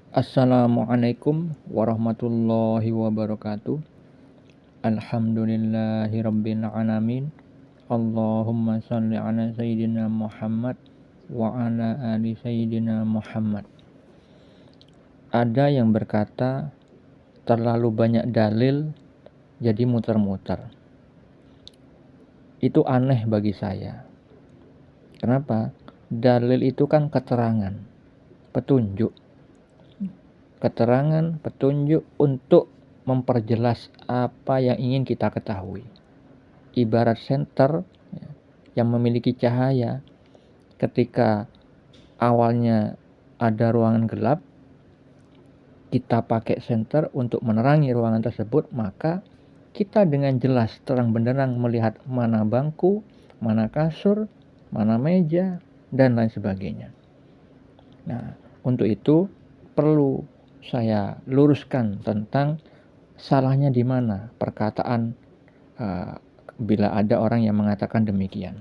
Assalamualaikum warahmatullahi wabarakatuh. Alhamdulillahirabbil alamin. Allahumma shalli ala sayyidina Muhammad wa ala ali sayyidina Muhammad. Ada yang berkata terlalu banyak dalil jadi muter-muter. Itu aneh bagi saya. Kenapa? Dalil itu kan keterangan, petunjuk. Keterangan, petunjuk untuk memperjelas apa yang ingin kita ketahui. Ibarat senter yang memiliki cahaya, ketika awalnya ada ruangan gelap, kita pakai senter untuk menerangi ruangan tersebut, maka kita dengan jelas terang benderang melihat mana bangku, mana kasur, mana meja, dan lain sebagainya. Nah, untuk itu perlu saya luruskan tentang salahnya di mana perkataan bila ada orang yang mengatakan demikian.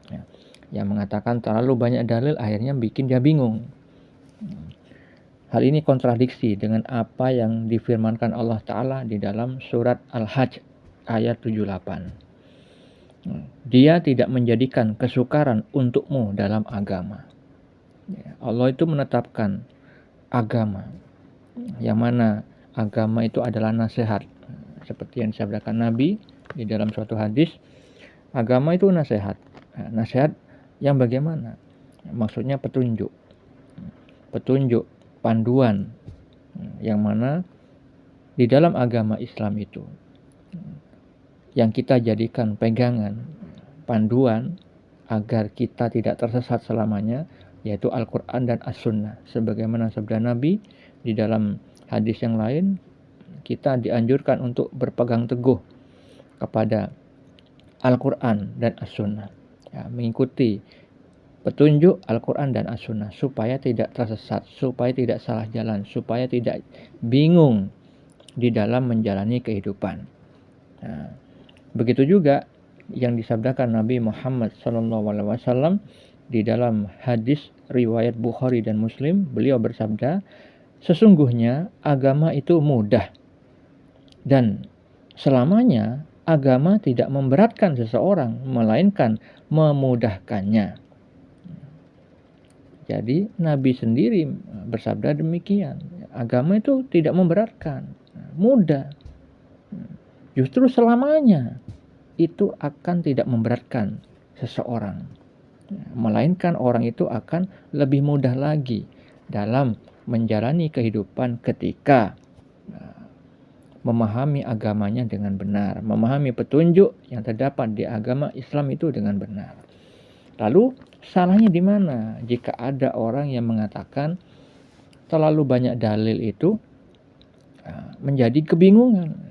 Ya, yang mengatakan terlalu banyak dalil akhirnya bikin dia bingung. Hal ini kontradiksi dengan apa yang difirmankan Allah Ta'ala di dalam surat Al-Hajj ayat 78. Dia tidak menjadikan kesukaran untukmu dalam agama. Allah itu menetapkan agama, yang mana agama itu adalah nasihat. Seperti yang disabdakan Nabi di dalam suatu hadis, agama itu nasihat. Nasihat yang bagaimana? Maksudnya petunjuk. Petunjuk, panduan, yang mana di dalam agama Islam itu yang kita jadikan pegangan, panduan agar kita tidak tersesat selamanya, yaitu Al-Quran dan As-Sunnah. Sebagaimana sabda Nabi di dalam hadis yang lain, kita dianjurkan untuk berpegang teguh kepada Al-Quran dan As-Sunnah, ya, mengikuti petunjuk Al-Quran dan As-Sunnah supaya tidak tersesat, supaya tidak salah jalan, supaya tidak bingung di dalam menjalani kehidupan. Nah, begitu juga yang disabdakan Nabi Muhammad SAW di dalam hadis riwayat Bukhari dan Muslim. Beliau bersabda, sesungguhnya agama itu mudah dan selamanya agama tidak memberatkan seseorang, melainkan memudahkannya. Jadi Nabi sendiri bersabda demikian. Agama itu tidak memberatkan, mudah. Justru selamanya itu akan tidak memberatkan seseorang, melainkan orang itu akan lebih mudah lagi dalam menjalani kehidupan ketika memahami agamanya dengan benar, memahami petunjuk yang terdapat di agama Islam itu dengan benar. Lalu salahnya di mana jika ada orang yang mengatakan terlalu banyak dalil itu menjadi kebingungan?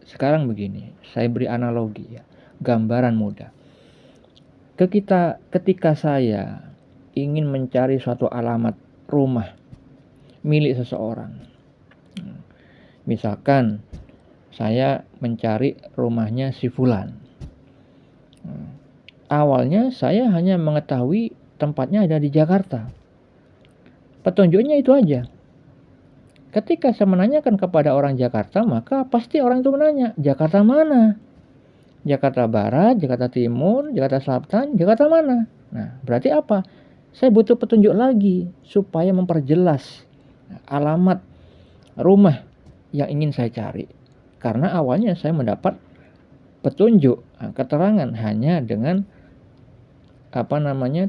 Sekarang begini, saya beri analogi, ya, gambaran mudah. Ketika saya ingin mencari suatu alamat rumah milik seseorang, misalkan saya mencari rumahnya si Fulan. Awalnya saya hanya mengetahui tempatnya ada di Jakarta. Petunjuknya itu aja. Ketika saya menanyakan kepada orang Jakarta, maka pasti orang itu menanya, Jakarta mana? Jakarta Barat, Jakarta Timur, Jakarta Selatan, Jakarta mana? Nah, berarti apa? Saya butuh petunjuk lagi supaya memperjelas alamat rumah yang ingin saya cari. Karena awalnya saya mendapat petunjuk, keterangan hanya dengan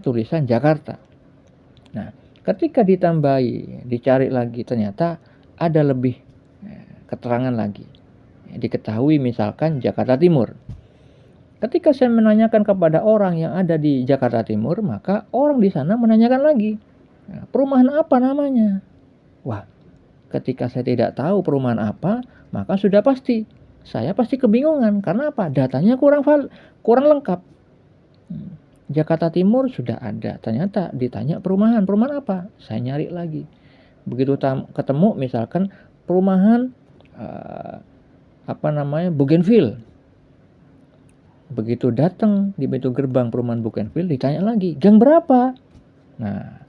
tulisan Jakarta. Nah, ketika ditambahi, dicari lagi, ternyata ada lebih keterangan lagi. Diketahui misalkan Jakarta Timur. Ketika saya menanyakan kepada orang yang ada di Jakarta Timur, maka orang di sana menanyakan lagi, perumahan apa namanya? Wah, ketika saya tidak tahu perumahan apa, maka sudah pasti saya pasti kebingungan. Karena apa? Datanya kurang lengkap. Jakarta Timur sudah ada, ternyata ditanya perumahan apa? Saya nyari lagi. Begitu ketemu misalkan perumahan Bougainville. Begitu datang di pintu gerbang perumahan Bougainville, ditanya lagi, gang berapa? Nah,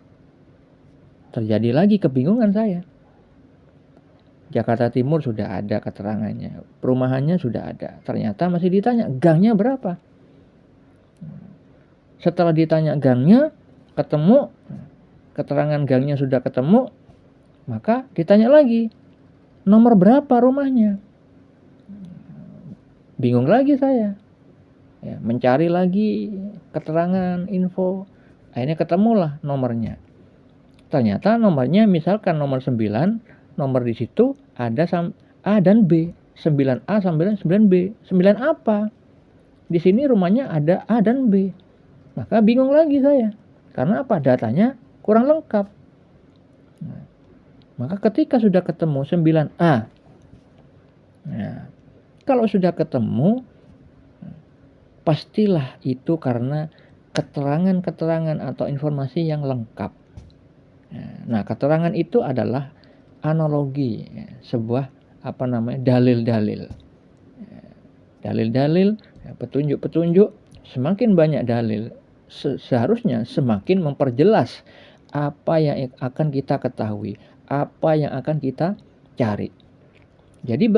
terjadi lagi kebingungan saya. Jakarta Timur sudah ada keterangannya, perumahannya sudah ada, ternyata masih ditanya gangnya berapa. Setelah ditanya gangnya, ketemu, keterangan gangnya sudah ketemu, maka ditanya lagi, nomor berapa rumahnya? Bingung lagi saya, ya, mencari lagi keterangan, info, akhirnya ketemulah nomornya. Ternyata nomornya misalkan nomor 9, nomor di situ ada A dan B, 9A sampai 9B. 9 apa? Di sini rumahnya ada A dan B. Maka bingung lagi saya. Karena apa? Datanya kurang lengkap. Nah, maka ketika sudah ketemu 9A, nah, kalau sudah ketemu, pastilah itu karena keterangan-keterangan atau informasi yang lengkap. Nah, keterangan itu adalah analogi, sebuah dalil-dalil. Dalil-dalil, petunjuk-petunjuk, semakin banyak dalil, seharusnya semakin memperjelas apa yang akan kita ketahui, apa yang akan kita cari. Jadi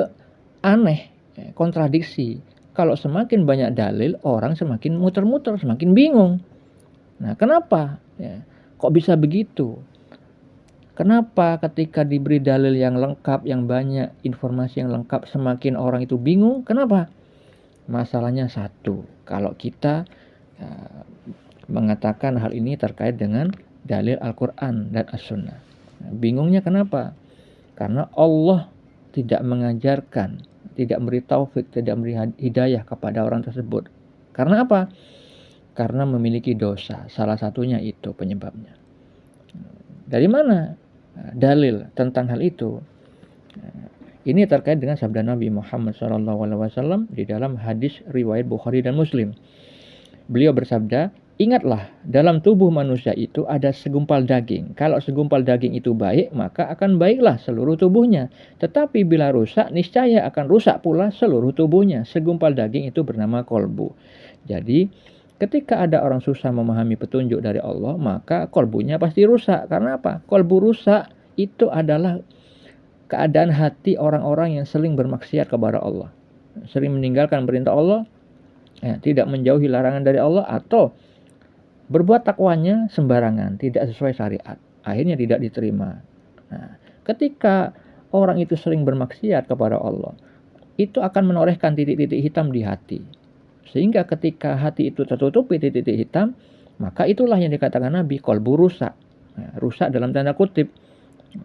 aneh, kontradiksi. Kalau semakin banyak dalil, orang semakin muter-muter, semakin bingung. Nah, kenapa? Kok bisa begitu? Kenapa ketika diberi dalil yang lengkap, yang banyak, informasi yang lengkap, semakin orang itu bingung? Kenapa? Masalahnya satu, kalau kita mengatakan hal ini terkait dengan dalil Al-Quran dan As-Sunnah. Bingungnya kenapa? Karena Allah tidak mengajarkan, tidak memberi taufik, tidak memberi hidayah kepada orang tersebut. Karena apa? Karena memiliki dosa. Salah satunya itu penyebabnya. Dari mana dalil tentang hal itu? Ini terkait dengan sabda Nabi Muhammad SAW di dalam hadis riwayat Bukhari dan Muslim. Beliau bersabda, ingatlah, dalam tubuh manusia itu ada segumpal daging. Kalau segumpal daging itu baik, maka akan baiklah seluruh tubuhnya. Tetapi bila rusak, niscaya akan rusak pula seluruh tubuhnya. Segumpal daging itu bernama kolbu. Jadi, ketika ada orang susah memahami petunjuk dari Allah, maka kolbunya pasti rusak. Karena apa? Kolbu rusak itu adalah keadaan hati orang-orang yang sering bermaksiat kepada Allah. Sering meninggalkan perintah Allah, tidak menjauhi larangan dari Allah, atau berbuat takwanya sembarangan, tidak sesuai syariat. Akhirnya tidak diterima. Nah, ketika orang itu sering bermaksiat kepada Allah, itu akan menorehkan titik-titik hitam di hati. Sehingga ketika hati itu tertutupi titik-titik hitam, maka itulah yang dikatakan Nabi, kolbu rusak. Rusak dalam tanda kutip.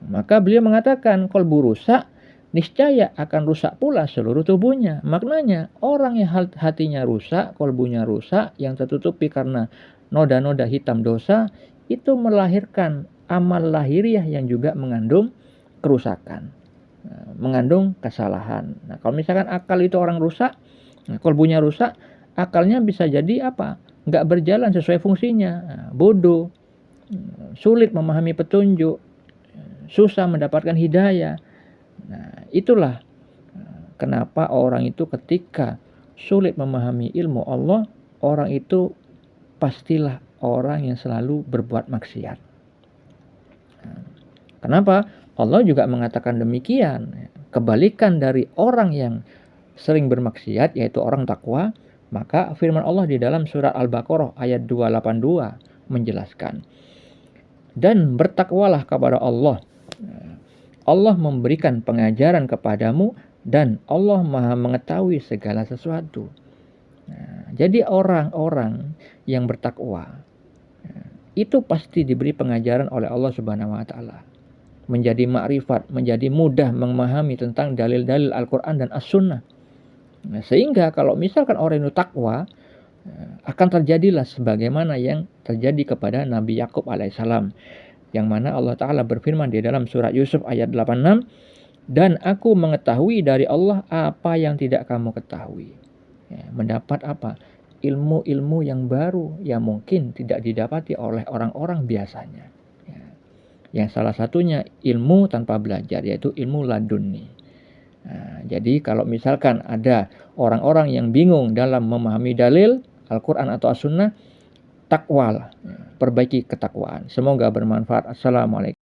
Maka beliau mengatakan, kolbu rusak, niscaya akan rusak pula seluruh tubuhnya. Maknanya, orang yang hatinya rusak, kolbunya rusak, yang tertutupi karena noda-noda hitam dosa, itu melahirkan amal lahiriah yang juga mengandung kerusakan, mengandung kesalahan. Nah, kalau misalkan akal itu orang rusak, kolbunya rusak, akalnya bisa jadi apa? Nggak berjalan sesuai fungsinya, bodoh, sulit memahami petunjuk, susah mendapatkan hidayah. Nah, itulah kenapa orang itu ketika sulit memahami ilmu Allah, orang itu pastilah orang yang selalu berbuat maksiat. Kenapa? Allah juga mengatakan demikian. Kebalikan dari orang yang sering bermaksiat, yaitu orang takwa, maka firman Allah di dalam surat Al-Baqarah ayat 282 menjelaskan, dan bertakwalah kepada Allah. Allah memberikan pengajaran kepadamu dan Allah Maha mengetahui segala sesuatu. Jadi orang-orang yang bertakwa itu pasti diberi pengajaran oleh Allah Subhanahu wa taala. Menjadi makrifat, menjadi mudah memahami tentang dalil-dalil Al-Qur'an dan As-Sunnah. Sehingga kalau misalkan orang itu takwa, akan terjadilah sebagaimana yang terjadi kepada Nabi Yakub alaihissalam, yang mana Allah Ta'ala berfirman di dalam surat Yusuf ayat 86, dan aku mengetahui dari Allah apa yang tidak kamu ketahui. Mendapat apa? Ilmu-ilmu yang baru yang mungkin tidak didapati oleh orang-orang biasanya. Yang salah satunya ilmu tanpa belajar, yaitu ilmu laduni. Jadi kalau misalkan ada orang-orang yang bingung dalam memahami dalil Al-Quran atau As-Sunnah, takwalah, perbaiki ketakwaan. Semoga bermanfaat. Assalamualaikum.